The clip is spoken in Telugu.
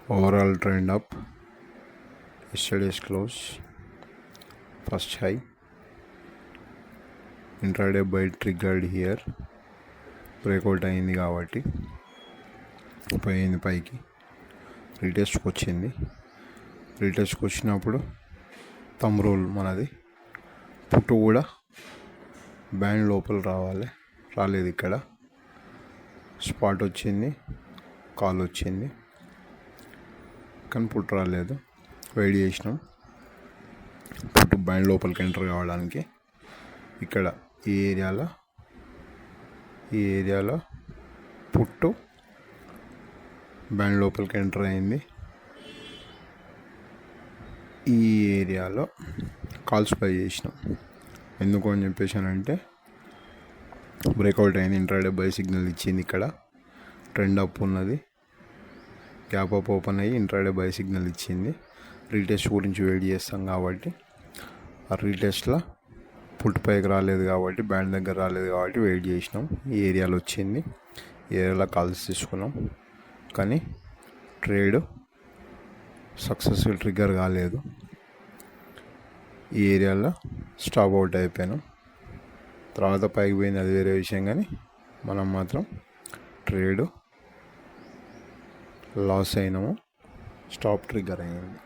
Overall trend up. Yesterday's close. First high. Intraday buy triggered here. Breakout అయింది కాబట్టి పోయింది పైకి. రీటెస్ట్కి వచ్చింది. రీటెస్ట్కి వచ్చినప్పుడు థంబ్ రూల్ మనది. పుట్టు కూడా బ్యాండ్ లోపల రావాలి, రాలేదు. ఇక్కడ స్పాట్ వచ్చింది, కాల్ వచ్చింది, కానీ పుట్టు రాలేదు. వెయిట్ చేసినాం పుట్టు బ్యాండ్ లోపలికి ఎంటర్ కావడానికి. ఇక్కడ ఈ ఏరియాలో పుట్టు బ్యాండ్ లోపలికి ఎంటర్ అయింది. ఈ ఏరియాలో కాల్స్ బై చేసినాం. ఎందుకు అని చెప్పేసానంటే బ్రేక్అవుట్ అయింది, ఇంట్రాడే బై సిగ్నల్ ఇచ్చింది. ఇక్కడ ట్రెండ్ అప్ ఉన్నది, గ్యాప్ అప్ ఓపెన్ అయ్యి ఇంట్రాడే బై సిగ్నల్ ఇచ్చింది. రీటెస్ట్ గురించి వెయిట్ చేస్తాం కాబట్టి ఆ రీటెస్ట్లో పుట్టు పైకి రాలేదు కాబట్టి, బ్యాండ్ దగ్గర రాలేదు కాబట్టి వెయిట్ చేసినాం. ఈ ఏరియాలో వచ్చింది, ఈ ఏరియాలో కాల్స్ తీసుకున్నాం, కానీ ట్రేడ్ సక్సెస్ఫుల్ ట్రిగ్గర్ కాలేదు. ఈ ఏరియాలో స్టాప్ అవుట్ అయిపోయాను. తర్వాత పైకి పోయింది, అది వేరే విషయం, కానీ మనం మాత్రం ట్రేడ్ లాస్ అయినాము. స్టాప్ ట్రిగ్గర్ అయింది.